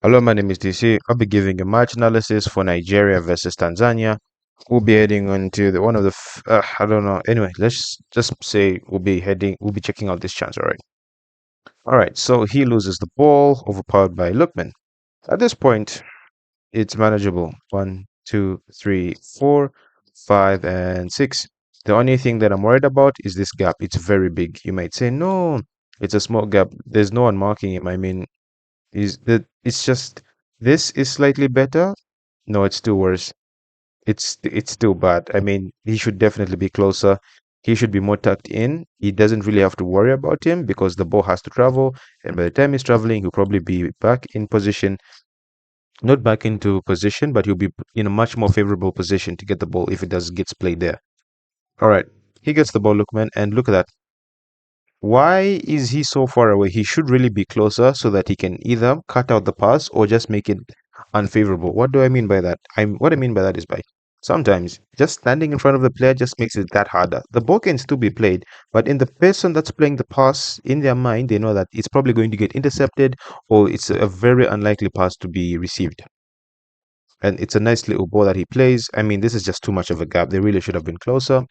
Hello, my name is DC. I'll be giving a match analysis for Nigeria versus Tanzania. We'll be heading on to one of the, I don't know. Anyway, let's just say we'll be checking out this chance, all right? All right, so he loses the ball, overpowered by Lookman. At this point, it's manageable. One, two, three, four, five, and six. The only thing that I'm worried about is this gap. It's very big. You might say, no, it's a small gap. There's no one marking him. I mean, is that it's just this is slightly better? No, it's still worse. It's still bad. I mean, he should definitely be closer. He should be more tucked in. He doesn't really have to worry about him because the ball has to travel, and by the time he's traveling, he'll probably be back in position. Not back into position, but he'll be in a much more favorable position to get the ball if it does gets played there. All right, he gets the ball, Lookman, and look at that. Why is he so far away? He should really be closer so that he can either cut out the pass or just make it unfavorable. What do I mean by that? What I mean by that is by sometimes just standing in front of the player just makes it that harder. The ball can still be played, but in the person that's playing the pass, in their mind, they know that it's probably going to get intercepted or it's a very unlikely pass to be received. And it's a nice little ball that he plays. I mean, this is just too much of a gap. They really should have been closer.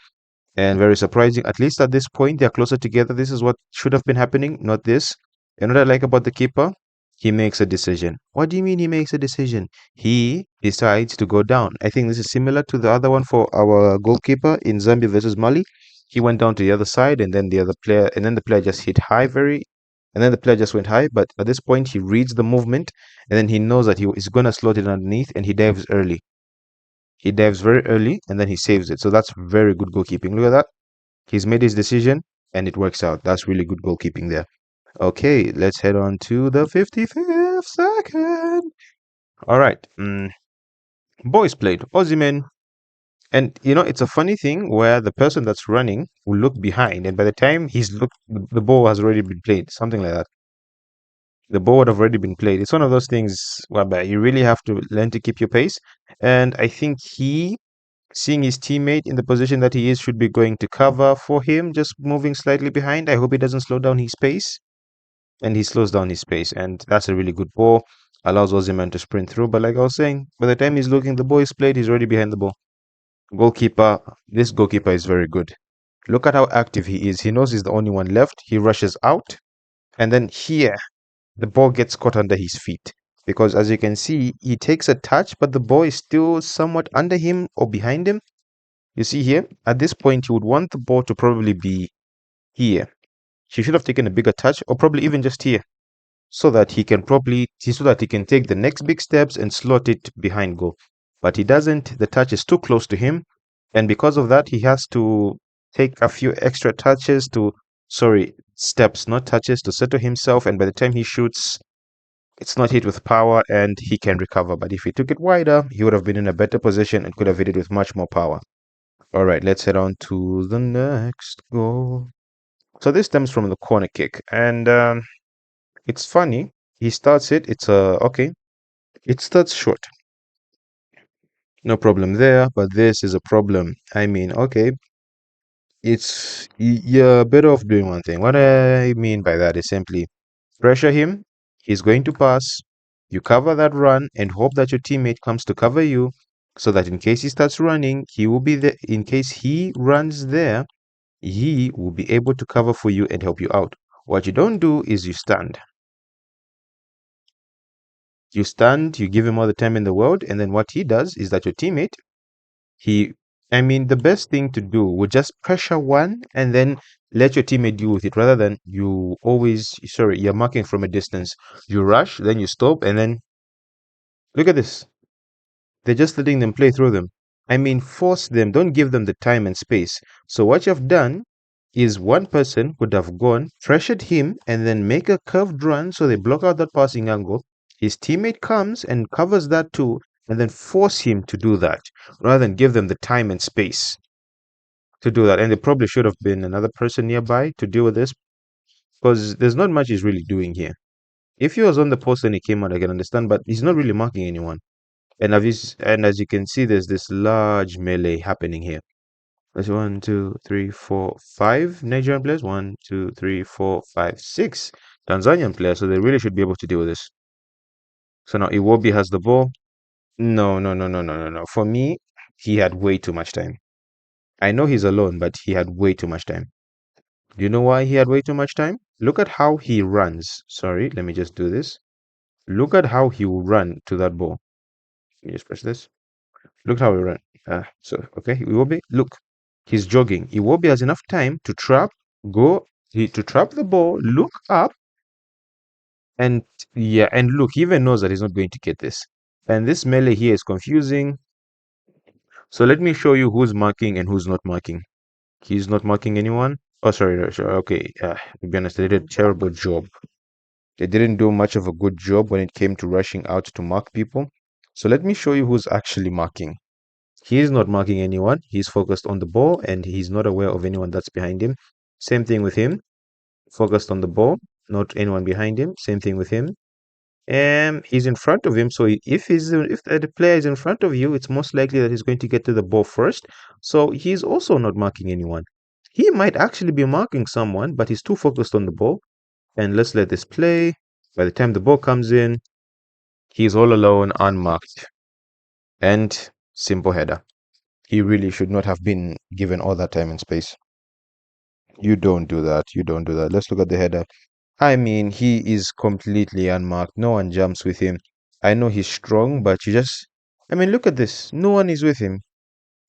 And very surprising, at least at this point, they're closer together. This is what should have been happening, not this. You know what I like about the keeper? He makes a decision. What do you mean he makes a decision? He decides to go down. I think this is similar to the other one for our goalkeeper in Zambia versus Mali. He went down to the other side, and then the player just hit high and then the player just went high. But at this point, he reads the movement, and then he knows that he is going to slot it underneath, and he dives early. He dives very early and then he saves it. So that's very good goalkeeping. Look at that. He's made his decision and it works out. That's really good goalkeeping there. Okay, let's head on to the 55th second. All right. Boys played. Ozyman. And you know, it's a funny thing where the person that's running will look behind, and by the time the ball has already been played. Something like that. The ball would have already been played. It's one of those things whereby you really have to learn to keep your pace. And I think seeing his teammate in the position that he is, should be going to cover for him, just moving slightly behind. I hope he doesn't slow down his pace. And he slows down his pace. And that's a really good ball. Allows Ozyman to sprint through. But like I was saying, by the time he's looking, the ball is played, he's already behind the ball. This goalkeeper is very good. Look at how active he is. He knows he's the only one left. He rushes out. And then here, the ball gets caught under his feet. Because as you can see, he takes a touch, but the ball is still somewhat under him or behind him. You see here, at this point, you would want the ball to probably be here. He should have taken a bigger touch, or probably even just here, so that he can take the next big steps and slot it behind goal. But he doesn't. The touch is too close to him, and because of that, he has to take a few extra steps, not touches, to settle himself. And by the time he shoots, it's not hit with power, and he can recover. But if he took it wider, he would have been in a better position and could have hit it with much more power. All right, let's head on to the next goal. So this stems from the corner kick, and it's funny. He starts it. Okay. It starts short. No problem there, but this is a problem. I mean, okay, you're better off doing one thing. What I mean by that is simply pressure him. He's going to pass. You cover that run and hope that your teammate comes to cover you, so that in case he starts running, he will be there. In case he runs there, he will be able to cover for you and help you out. What you don't do is you stand. You stand, you give him all the time in the world, and then what he does is that your teammate, he, I mean, the best thing to do would just pressure one and then let your teammate deal with it rather than you're marking from a distance. You rush, then you stop, and then look at this. They're just letting them play through them. I mean, force them, don't give them the time and space. So what you've done is one person would have gone, pressured him, and then make a curved run so they block out that passing angle. His teammate comes and covers that too, and then force him to do that rather than give them the time and space to do that. And there probably should have been another person nearby to deal with this because there's not much he's really doing here. If he was on the post and he came out, I can understand, but he's not really marking anyone. And as you can see, there's this large melee happening here. That's one, two, three, four, five Nigerian players. One, two, three, four, five, six Tanzanian players. So they really should be able to deal with this. So now Iwobi has the ball. No, no, no, no, no, no, no. For me, he had way too much time. I know he's alone, but he had way too much time. Do you know why he had way too much time? Look at how he runs. Sorry, let me just do this. Look at how he will run to that ball. Let me just press this. Look how he run. Okay, Iwobi, look. He's jogging. Iwobi has enough time to trap, to trap the ball, look up, and yeah, and look, he even knows that he's not going to get this. And this melee here is confusing. So let me show you who's marking and who's not marking. He's not marking anyone. Oh, sorry, no, sorry. Okay, to be honest, they did a terrible job. They didn't do much of a good job when it came to rushing out to mark people. So let me show you who's actually marking. He is not marking anyone. He's focused on the ball and he's not aware of anyone that's behind him. Same thing with him. Focused on the ball, not anyone behind him. Same thing with him. He's in front of him, so if the player is in front of you, it's most likely that he's going to get to the ball first. So he's also not marking anyone. He might actually be marking someone, but he's too focused on the ball. And let's let this play. By the time the ball comes in, he's all alone, unmarked, and simple header. He really should not have been given all that time and space. You don't do that. You don't do that. Let's look at the header. I mean, he is completely unmarked. No one jumps with him. I know he's strong, but I mean, look at this. No one is with him.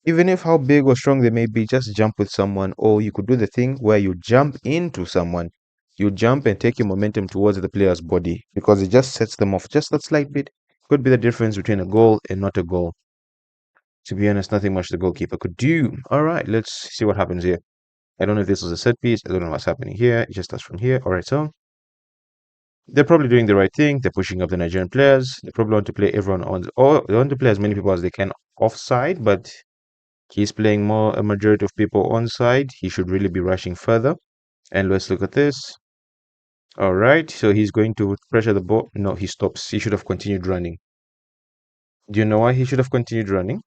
Even if how big or strong they may be, just jump with someone. Or you could do the thing where you jump into someone. You jump and take your momentum towards the player's body because it just sets them off just that slight bit. Could be the difference between a goal and not a goal. To be honest, nothing much the goalkeeper could do. All right, let's see what happens here. I don't know if this was a set piece. I don't know what's happening here. It just starts from here. All right, so they're probably doing the right thing. They're pushing up the Nigerian players. They probably want to play everyone or they want to play as many people as they can offside, but he's playing a majority of people onside. He should really be rushing further. And let's look at this. All right, so he's going to pressure the ball. No, he stops. He should have continued running. Do you know why he should have continued running?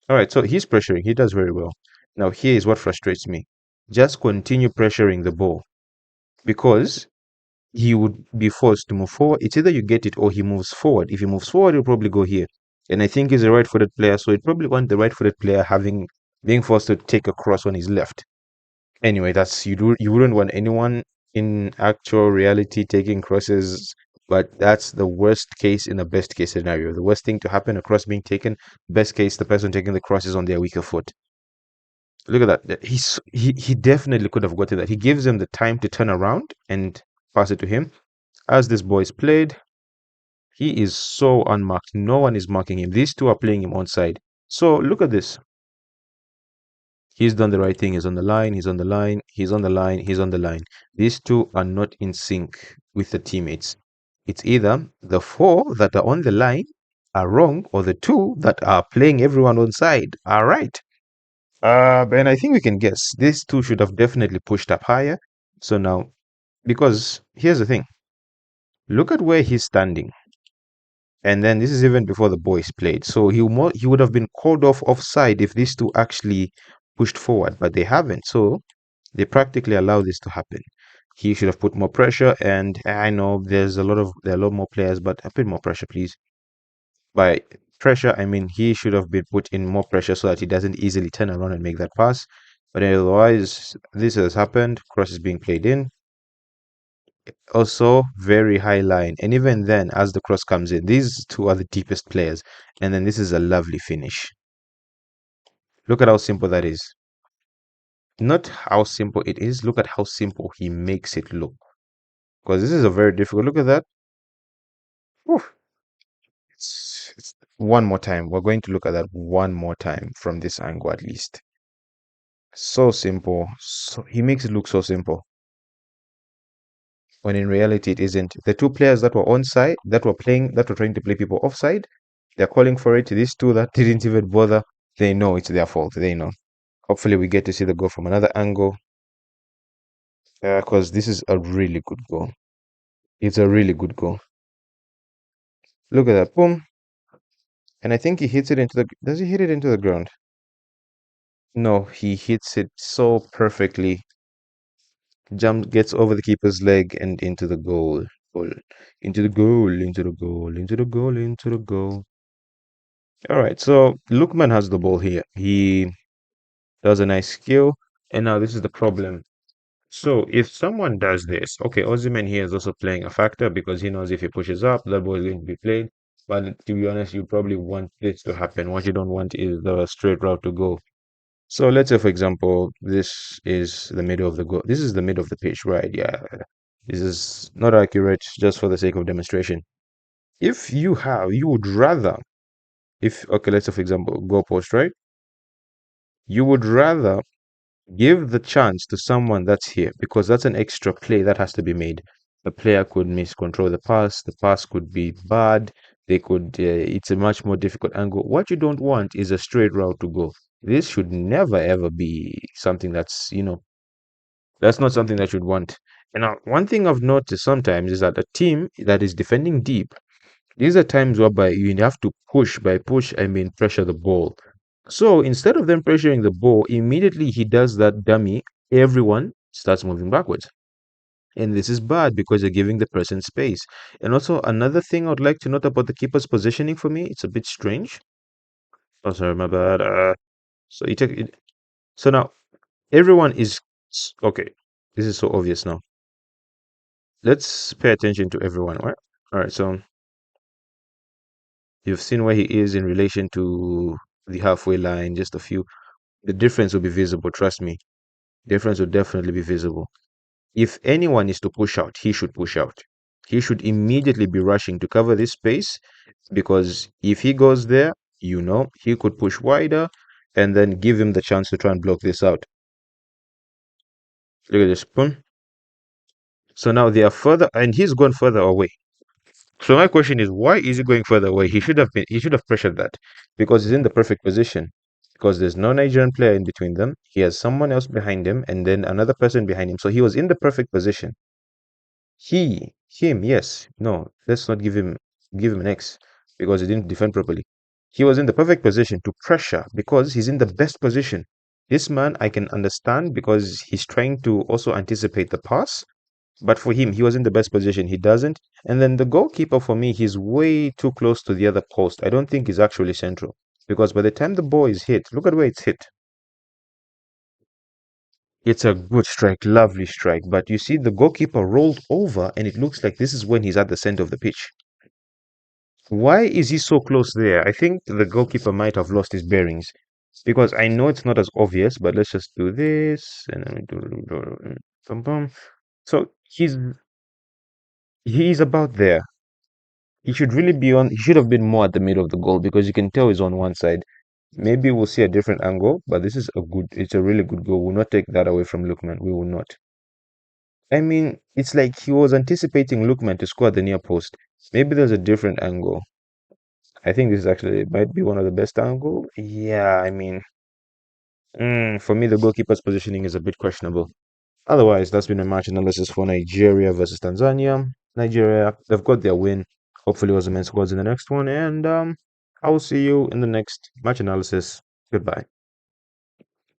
All right, so he's pressuring. He does very well. Now, here is what frustrates me. Just continue pressuring the ball because he would be forced to move forward. It's either you get it or he moves forward. If he moves forward, he'll probably go here. And I think he's a right-footed player, so he'd probably want the right-footed player being forced to take a cross on his left. Anyway, you wouldn't want anyone in actual reality taking crosses, but that's the worst case in the best case scenario. The worst thing to happen, a cross being taken, best case, the person taking the cross is on their weaker foot. Look at that. He definitely could have gotten that. He gives him the time to turn around and pass it to him. As this boy is played, he is so unmarked. No one is marking him. These two are playing him onside. So look at this. He's done the right thing. He's on the line. He's on the line. He's on the line. He's on the line. These two are not in sync with the teammates. It's either the four that are on the line are wrong or the two that are playing everyone on side are right. And I think we can guess these two should have definitely pushed up higher. So now, because here's the thing, look at where he's standing. And then this is even before the boys played. So he would have been called off offside if these two actually pushed forward, but they haven't. So they practically allow this to happen. He should have put more pressure, and I know there are a lot more players, but a bit more pressure, please. By pressure, I mean he should have been put in more pressure so that he doesn't easily turn around and make that pass. But otherwise, this has happened. Cross is being played in. Also, very high line. And even then, as the cross comes in, these two are the deepest players. And then this is a lovely finish. Look at how simple that is. Not how simple it is. Look at how simple he makes it look. Because this is a very difficult. Look at that. Whew. It's one more time. We're going to look at that one more time from this angle at least. So simple. So he makes it look so simple. When in reality it isn't. The two players that were onside, that were trying to play people offside, they're calling for it. These two that didn't even bother, they know it's their fault. They know. Hopefully we get to see the goal from another angle. Because this is a really good goal. It's a really good goal. Look at that. Boom. And I think he hits it into the... Does he hit it into the ground? No, he hits it so perfectly. Gets over the keeper's leg and into the goal. goal, into the goal, into the goal, into the goal, into the goal. All right, so Lookman has the ball here. He does a nice skill, and now this is the problem. So if someone does this, okay, Ozyman here is also playing a factor because he knows if he pushes up, that ball is going to be played. But to be honest, you probably want this to happen. What you don't want is the straight route to go. So let's say, for example, this is the middle of the go. This is the middle of the pitch, right? Yeah. This is not accurate just for the sake of demonstration. If you would rather, if, okay, let's say, for example, goalpost, right? You would rather give the chance to someone that's here because that's an extra play that has to be made. The player could miscontrol the pass could be bad, they could, it's a much more difficult angle. What you don't want is a straight route to go. This should never ever be something that's, that's not something that you'd want. And now, one thing I've noticed sometimes is that a team that is defending deep, these are times whereby you have to push. By push, I mean pressure the ball. So instead of them pressuring the ball, immediately he does that dummy, everyone starts moving backwards. And this is bad because you're giving the person space. And also, another thing I'd like to note about the keeper's positioning for me, it's a bit strange. Oh, sorry, my bad. So you take it. So now everyone is okay. This is so obvious now. Let's pay attention to everyone, right? All right, so you've seen where he is in relation to the halfway line, just a few. The difference will be visible, trust me. Difference will definitely be visible. If anyone is to push out, he should push out. He should immediately be rushing to cover this space because if he goes there, he could push wider and then give him the chance to try and block this out. Look at this. Boom. So now they are further, and he's gone further away. So my question is, why is he going further away? He should have pressured that because he's in the perfect position. Because there's no Nigerian player in between them. He has someone else behind him and then another person behind him. So he was in the perfect position. Him, yes. No, let's not give him an X because he didn't defend properly. He was in the perfect position to pressure because he's in the best position. This man I can understand because he's trying to also anticipate the pass, but for him, he was in the best position. He doesn't. And then the goalkeeper, for me, he's way too close to the other post. I don't think he's actually central because by the time the ball is hit, look at where it's hit. It's a good strike, lovely strike. But you see, the goalkeeper rolled over, and it looks like this is when he's at the center of the pitch. Why is he so close there? I think the goalkeeper might have lost his bearings because I know it's not as obvious, but let's just do this and then we do bum, bum. So he's about there. He should really be on. He should have been more at the middle of the goal because you can tell he's on one side. Maybe we'll see a different angle, but this is a good. It's a really good goal. We'll not take that away from Lookman. We will not. I mean, it's like he was anticipating Lookman to score at the near post. Maybe there's a different angle. I think this is actually might be one of the best angle. Yeah, I mean, for me, the goalkeeper's positioning is a bit questionable. Otherwise, that's been a match analysis for Nigeria versus Tanzania. Nigeria, they've got their win. Hopefully, Osimhen scores in the next one, and I will see you in the next match analysis. Goodbye.